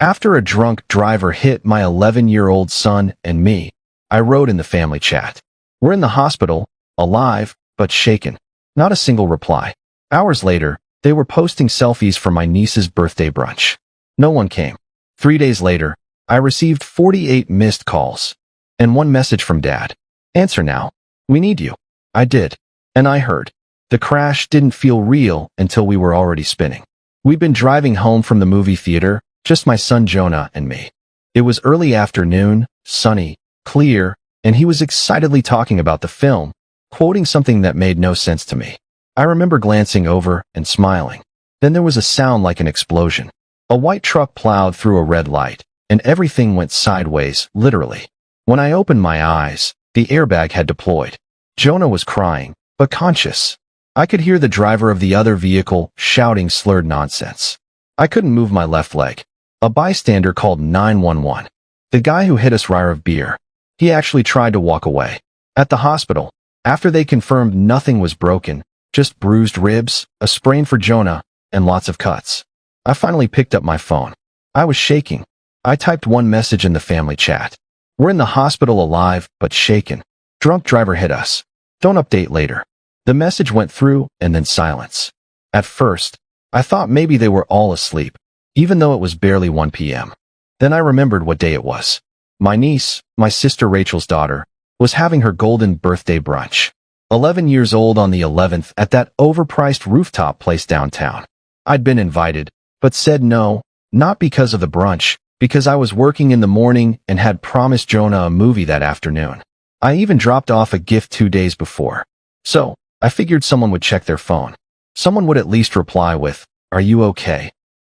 After a drunk driver hit my 11-year-old son and me, I wrote in the family chat. We're in the hospital, alive, but shaken. Not a single reply. Hours later, they were posting selfies from my niece's birthday brunch. No one came. 3 days later, I received 48 missed calls. And one message from Dad. Answer now. We need you. I did. And I heard. The crash didn't feel real until we were already spinning. We'd been driving home from the movie theater, just my son Jonah and me. It was early afternoon, sunny, clear, and he was excitedly talking about the film, quoting something that made no sense to me. I remember glancing over and smiling. Then there was a sound like an explosion. A white truck plowed through a red light, and everything went sideways, literally. When I opened my eyes, the airbag had deployed. Jonah was crying, but conscious. I could hear the driver of the other vehicle shouting slurred nonsense. I couldn't move my left leg. A bystander called 911. The guy who hit us rar of beer. He actually tried to walk away. At the hospital, after they confirmed nothing was broken, just bruised ribs, a sprain for Jonah, and lots of cuts. I finally picked up my phone. I was shaking. I typed one message in the family chat. We're in the hospital alive, but shaken. Drunk driver hit us. Don't update later. The message went through, and then silence. At first, I thought maybe they were all asleep, even though it was barely 1 p.m. Then I remembered what day it was. My niece, my sister Rachel's daughter, was having her golden birthday brunch. 11 years old on the 11th at that overpriced rooftop place downtown. I'd been invited, but said no, not because of the brunch, because I was working in the morning and had promised Jonah a movie that afternoon. I even dropped off a gift 2 days before. So, I figured someone would check their phone. Someone would at least reply with, "Are you okay?"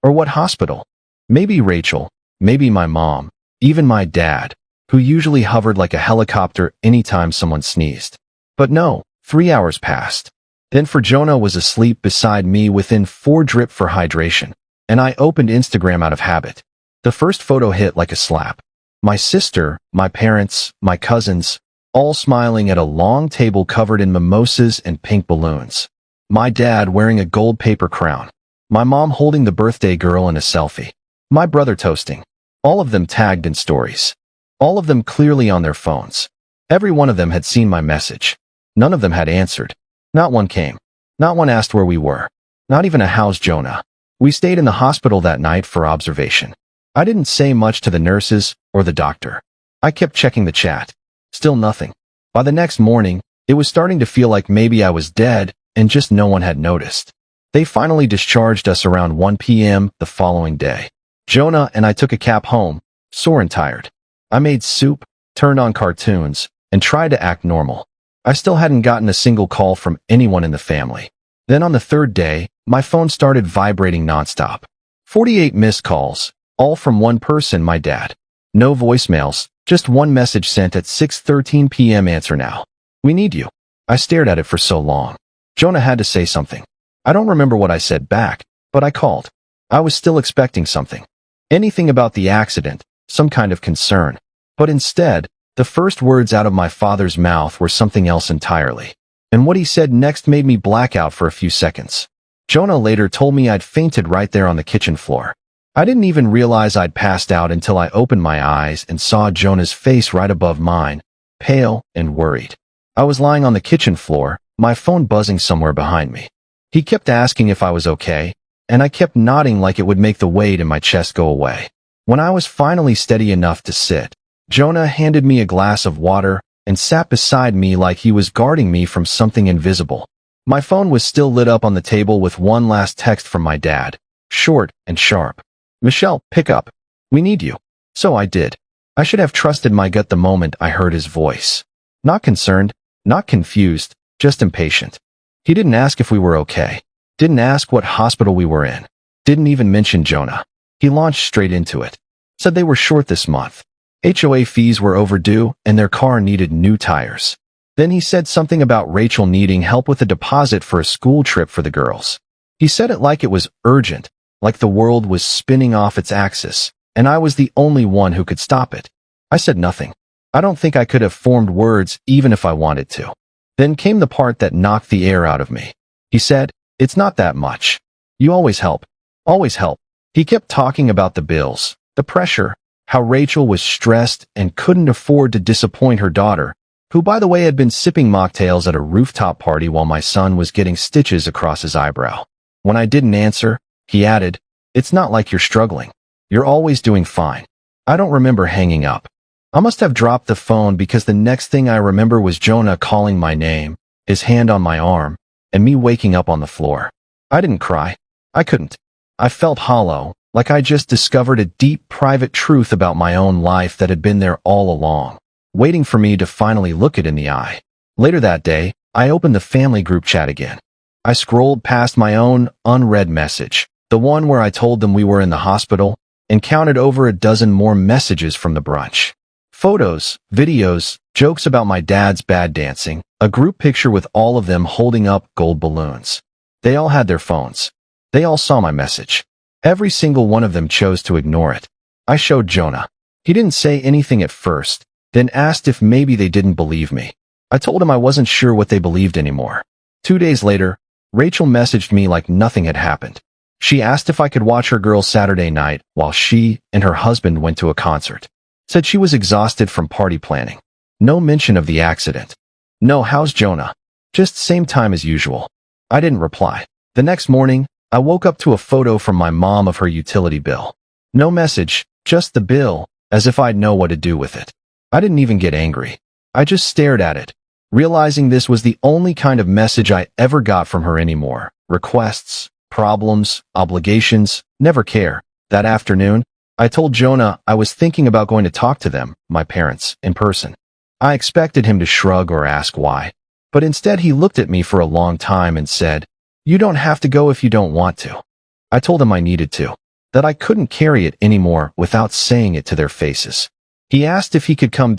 Or what hospital? Maybe Rachel, maybe my mom, even my dad, who usually hovered like a helicopter anytime someone sneezed. But no, 3 hours passed. Then for Jonah was asleep beside me within 4 drip for hydration, and I opened Instagram out of habit. The first photo hit like a slap. My sister, my parents, my cousins, all smiling at a long table covered in mimosas and pink balloons. My dad wearing a gold paper crown. My mom holding the birthday girl in a selfie. My brother toasting. All of them tagged in stories. All of them clearly on their phones. Every one of them had seen my message. None of them had answered. Not one came. Not one asked where we were. Not even a how's Jonah. We stayed in the hospital that night for observation. I didn't say much to the nurses or the doctor. I kept checking the chat. Still nothing. By the next morning, it was starting to feel like maybe I was dead and just no one had noticed. They finally discharged us around 1 p.m. the following day. Jonah and I took a cab home, sore and tired. I made soup, turned on cartoons, and tried to act normal. I still hadn't gotten a single call from anyone in the family. Then on the third day, my phone started vibrating nonstop. 48 missed calls, all from one person, my dad. No voicemails, just one message sent at 6:13 p.m. Answer now. We need you. I stared at it for so long. Jonah had to say something. I don't remember what I said back, but I called. I was still expecting something. Anything about the accident, some kind of concern. But instead, the first words out of my father's mouth were something else entirely. And what he said next made me black out for a few seconds. Jonah later told me I'd fainted right there on the kitchen floor. I didn't even realize I'd passed out until I opened my eyes and saw Jonah's face right above mine, pale and worried. I was lying on the kitchen floor, my phone buzzing somewhere behind me. He kept asking if I was okay, and I kept nodding like it would make the weight in my chest go away. When I was finally steady enough to sit, Jonah handed me a glass of water and sat beside me like he was guarding me from something invisible. My phone was still lit up on the table with one last text from my dad, short and sharp. "Michelle, pick up. We need you." So I did. I should have trusted my gut the moment I heard his voice. Not concerned, not confused, just impatient. He didn't ask if we were okay. Didn't ask what hospital we were in. Didn't even mention Jonah. He launched straight into it. Said they were short this month. HOA fees were overdue and their car needed new tires. Then he said something about Rachel needing help with a deposit for a school trip for the girls. He said it like it was urgent, like the world was spinning off its axis, and I was the only one who could stop it. I said nothing. I don't think I could have formed words even if I wanted to. Then came the part that knocked the air out of me. He said, "It's not that much. You always help. Always help." He kept talking about the bills, The pressure, how Rachel was stressed and couldn't afford to disappoint her daughter, who by the way had been sipping mocktails at a rooftop party while my son was getting stitches across his eyebrow. When I didn't answer, he added, "It's not like you're struggling. You're always doing fine." I don't remember hanging up. I must have dropped the phone because the next thing I remember was Jonah calling my name, his hand on my arm, and me waking up on the floor. I didn't cry. I couldn't. I felt hollow, like I just discovered a deep private truth about my own life that had been there all along, waiting for me to finally look it in the eye. Later that day, I opened the family group chat again. I scrolled past my own unread message, the one where I told them we were in the hospital, and counted over a dozen more messages from the brunch. Photos, videos, jokes about my dad's bad dancing, a group picture with all of them holding up gold balloons. They all had their phones. They all saw my message. Every single one of them chose to ignore it. I showed Jonah. He didn't say anything at first, then asked if maybe they didn't believe me. I told him I wasn't sure what they believed anymore. 2 days later, Rachel messaged me like nothing had happened. She asked if I could watch her girl Saturday night while she and her husband went to a concert. Said she was exhausted from party planning. No mention of the accident. No, how's Jonah? Just same time as usual. I didn't reply. The next morning, I woke up to a photo from my mom of her utility bill. No message, just the bill, as if I'd know what to do with it. I didn't even get angry. I just stared at it, realizing this was the only kind of message I ever got from her anymore. Requests, problems, obligations, never care. That afternoon, I told Jonah I was thinking about going to talk to them, my parents, in person. I expected him to shrug or ask why, but instead he looked at me for a long time and said, "You don't have to go if you don't want to." I told him I needed to, that I couldn't carry it anymore without saying it to their faces. He asked if he could come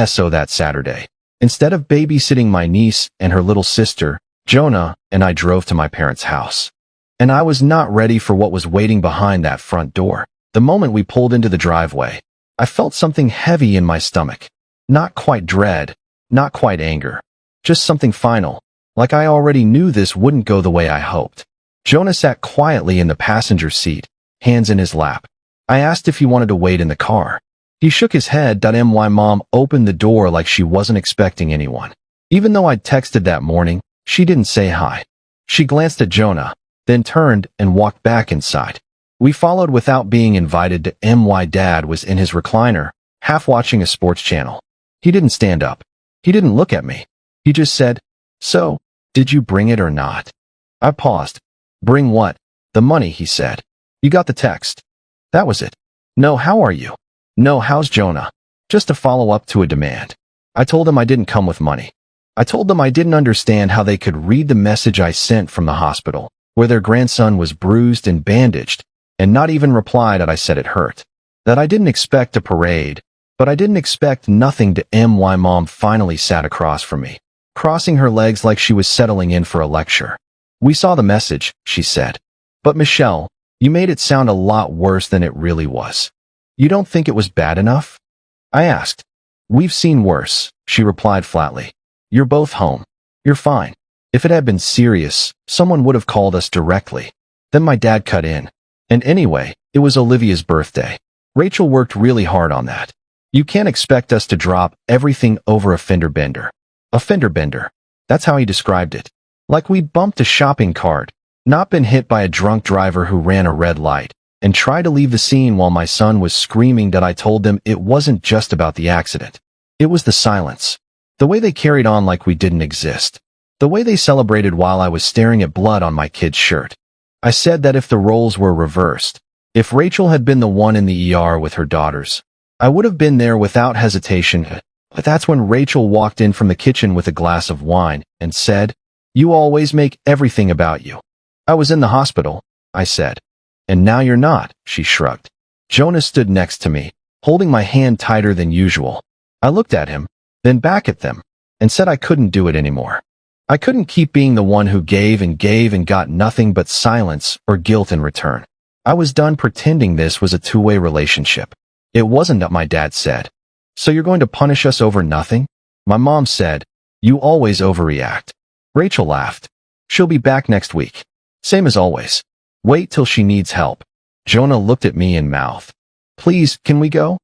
so that Saturday. Instead of babysitting my niece and her little sister, Jonah and I drove to my parents' house. And I was not ready for what was waiting behind that front door. The moment we pulled into the driveway, I felt something heavy in my stomach. Not quite dread, not quite anger, just something final, like I already knew this wouldn't go the way I hoped. Jonah sat quietly in the passenger seat, hands in his lap. I asked if he wanted to wait in the car. He shook his head. My mom opened the door like she wasn't expecting anyone. Even though I'd texted that morning, she didn't say hi. She glanced at Jonah, then turned and walked back inside. We followed without being invited to my dad was in his recliner, half watching a sports channel. He didn't stand up. He didn't look at me. He just said, "So, did you bring it or not?" I paused. "Bring what?" "The money," he said. "You got the text." That was it. "No, how are you?" "No, how's Jonah?" Just a follow-up to a demand. I told him I didn't come with money. I told them I didn't understand how they could read the message I sent from the hospital, where their grandson was bruised and bandaged, and not even reply that I said it hurt. That I didn't expect a parade, but I didn't expect nothing to my mom finally sat across from me, crossing her legs like she was settling in for a lecture. "We saw the message," she said. "But Michelle, you made it sound a lot worse than it really was. You don't think it was bad enough?" I asked. "We've seen worse," she replied flatly. "You're both home. You're fine. If it had been serious, someone would have called us directly." Then my dad cut in. "And anyway, it was Olivia's birthday. Rachel worked really hard on that. You can't expect us to drop everything over a fender bender." A fender bender. That's how he described it. Like we'd bumped a shopping cart, not been hit by a drunk driver who ran a red light, and tried to leave the scene while my son was screaming that I told them it wasn't just about the accident. It was the silence. The way they carried on like we didn't exist. The way they celebrated while I was staring at blood on my kid's shirt. I said that if the roles were reversed, if Rachel had been the one in the ER with her daughters, I would have been there without hesitation. But that's when Rachel walked in from the kitchen with a glass of wine and said, "You always make everything about you." "I was in the hospital," I said. "And now you're not," she shrugged. Jonah stood next to me, holding my hand tighter than usual. I looked at him, then back at them, and said I couldn't do it anymore. I couldn't keep being the one who gave and got nothing but silence or guilt in return. I was done pretending this was a two-way relationship. It wasn't what my dad said. "So you're going to punish us over nothing?" My mom said, "You always overreact." Rachel laughed. "She'll be back next week. Same as always. Wait till she needs help." Jonah looked at me and mouthed, Please, can we go?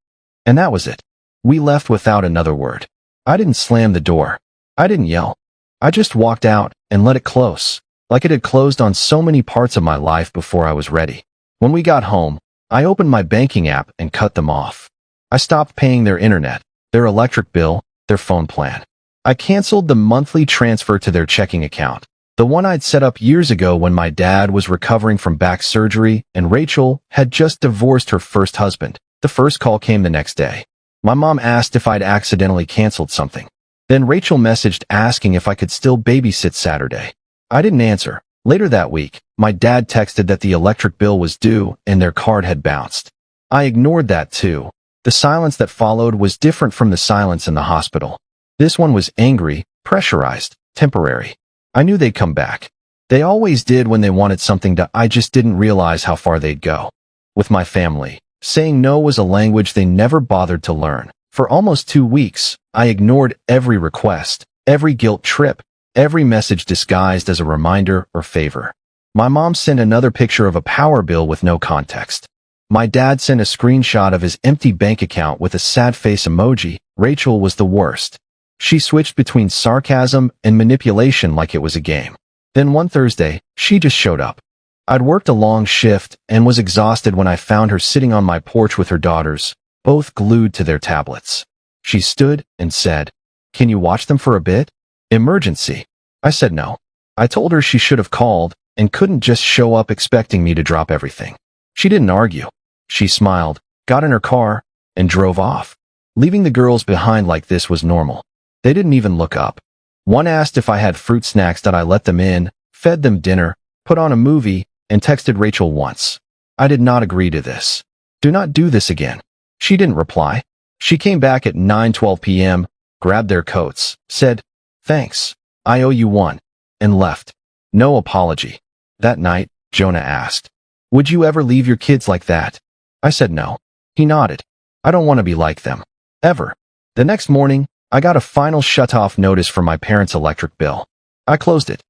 And that was it. We left without another word. I didn't slam the door. I didn't yell. I just walked out and let it close, like it had closed on so many parts of my life before I was ready. When we got home, I opened my banking app and cut them off. I stopped paying their internet, their electric bill, their phone plan. I canceled the monthly transfer to their checking account, the one I'd set up years ago when my dad was recovering from back surgery and Rachel had just divorced her first husband. The first call came the next day. My mom asked if I'd accidentally canceled something. Then Rachel messaged asking if I could still babysit Saturday. I didn't answer. Later that week, my dad texted that the electric bill was due and their card had bounced. I ignored that too. The silence that followed was different from the silence in the hospital. This one was angry, pressurized, temporary. I knew they'd come back. They always did when they wanted something to. I just didn't realize how far they'd go. With my family, saying no was a language they never bothered to learn. For almost 2 weeks, I ignored every request, every guilt trip, every message disguised as a reminder or favor. My mom sent another picture of a power bill with no context. My dad sent a screenshot of his empty bank account with a sad face emoji. Rachel was the worst. She switched between sarcasm and manipulation like it was a game. Then one Thursday, she just showed up. I'd worked a long shift and was exhausted when I found her sitting on my porch with her daughters, both glued to their tablets. She stood and said, "Can you watch them for a bit? Emergency." I said no. I told her she should have called and couldn't just show up expecting me to drop everything. She didn't argue. She smiled, got in her car, and drove off. Leaving the girls behind like this was normal. They didn't even look up. One asked if I had fruit snacks that I let them in, fed them dinner, put on a movie, and texted Rachel once. I did not agree to this. Do not do this again. She didn't reply. She came back at 9:12 p.m., grabbed their coats, said, "Thanks, I owe you one," and left. No apology. That night, Jonah asked, "Would you ever leave your kids like that?" I said no. He nodded. I don't want to be like them. Ever. The next morning, I got a final shut-off notice for my parents' electric bill. I closed it.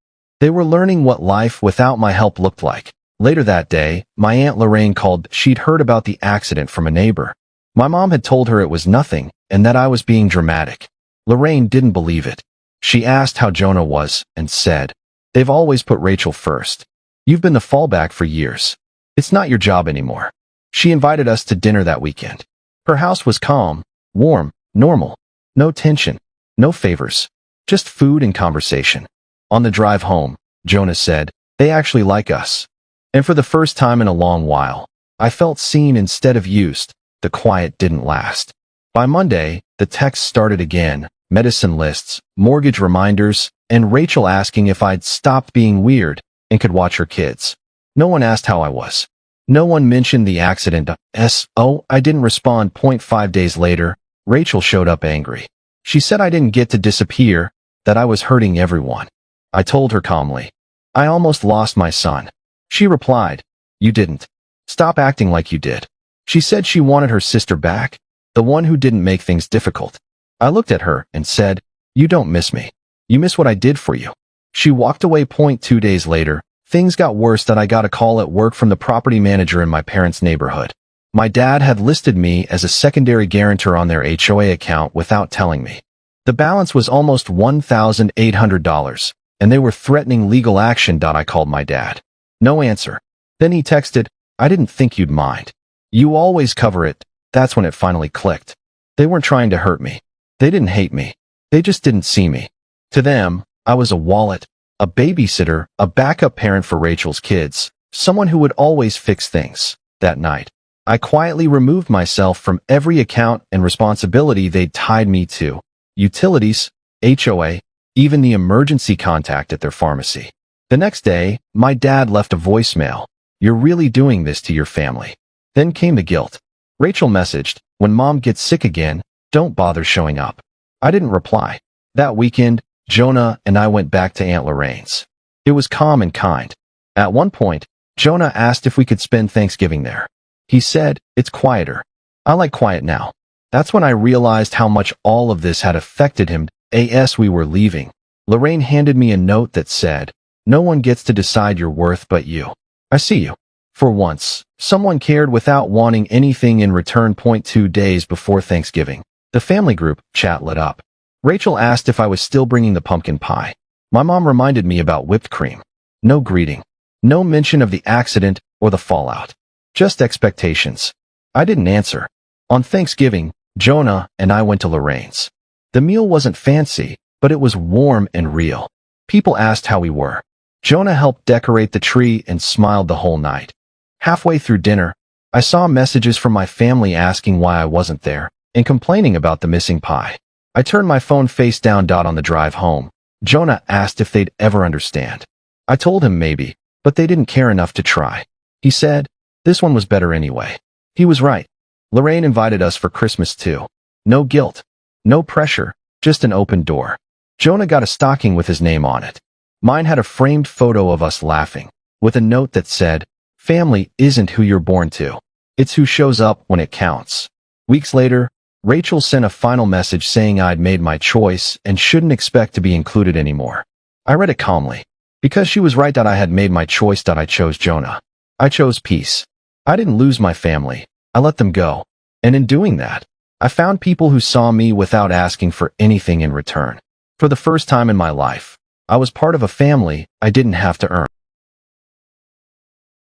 They were learning what life without my help looked like. Later that day, my Aunt Lorraine called. She'd heard about the accident from a neighbor. My mom had told her it was nothing and that I was being dramatic. Lorraine didn't believe it. She asked how Jonah was and said, "They've always put Rachel first. You've been the fallback for years. It's not your job anymore." She invited us to dinner that weekend. Her house was calm, warm, normal. No tension, no favors, just food and conversation. On the drive home, Jonah said, "They actually like us." And for the first time in a long while, I felt seen instead of used. The quiet didn't last. By Monday, the texts started again, medicine lists, mortgage reminders, and Rachel asking if I'd stopped being weird and could watch her kids. No one asked how I was. No one mentioned the accident. I didn't respond. 5 days later, Rachel showed up angry. She said I didn't get to disappear, that I was hurting everyone. I told her calmly, "I almost lost my son." She replied, "You didn't. Stop acting like you did." She said she wanted her sister back, the one who didn't make things difficult. I looked at her and said, "You don't miss me. You miss what I did for you." She walked away. 2 days later, things got worse that I got a call at work from the property manager in my parents' neighborhood. My dad had listed me as a secondary guarantor on their HOA account without telling me. The balance was almost $1,800, and they were threatening legal action. I called my dad. No answer. Then he texted, "I didn't think you'd mind. You always cover it." That's when it finally clicked. They weren't trying to hurt me. They didn't hate me. They just didn't see me. To them, I was a wallet, a babysitter, a backup parent for Rachel's kids, someone who would always fix things. That night, I quietly removed myself from every account and responsibility they'd tied me to. Utilities, HOA, even the emergency contact at their pharmacy. The next day, my dad left a voicemail. "You're really doing this to your family." Then came the guilt. Rachel messaged, "When mom gets sick again, don't bother showing up." I didn't reply. That weekend, Jonah and I went back to Aunt Lorraine's. It was calm and kind. At one point, Jonah asked if we could spend Thanksgiving there. He said, "It's quieter. I like quiet now." That's when I realized how much all of this had affected him. As we were leaving, Lorraine handed me a note that said, "No one gets to decide your worth but you. I see you." For once, someone cared without wanting anything in return. 2 days before Thanksgiving, the family group chat lit up. Rachel asked if I was still bringing the pumpkin pie. My mom reminded me about whipped cream. No greeting. No mention of the accident or the fallout. Just expectations. I didn't answer. On Thanksgiving, Jonah and I went to Lorraine's. The meal wasn't fancy, but it was warm and real. People asked how we were. Jonah helped decorate the tree and smiled the whole night. Halfway through dinner, I saw messages from my family asking why I wasn't there and complaining about the missing pie. I turned my phone face down. On the drive home, Jonah asked if they'd ever understand. I told him maybe, but they didn't care enough to try. He said, this one was better anyway. He was right. Lorraine invited us for Christmas too. No guilt. No pressure. Just an open door. Jonah got a stocking with his name on it. Mine had a framed photo of us laughing, with a note that said, family isn't who you're born to. It's who shows up when it counts. Weeks later, Rachel sent a final message saying I'd made my choice and shouldn't expect to be included anymore. I read it calmly. Because she was right. I had made my choice. I chose Jonah. I chose peace. I didn't lose my family. I let them go. And in doing that, I found people who saw me without asking for anything in return. For the first time in my life, I was part of a family I didn't have to earn.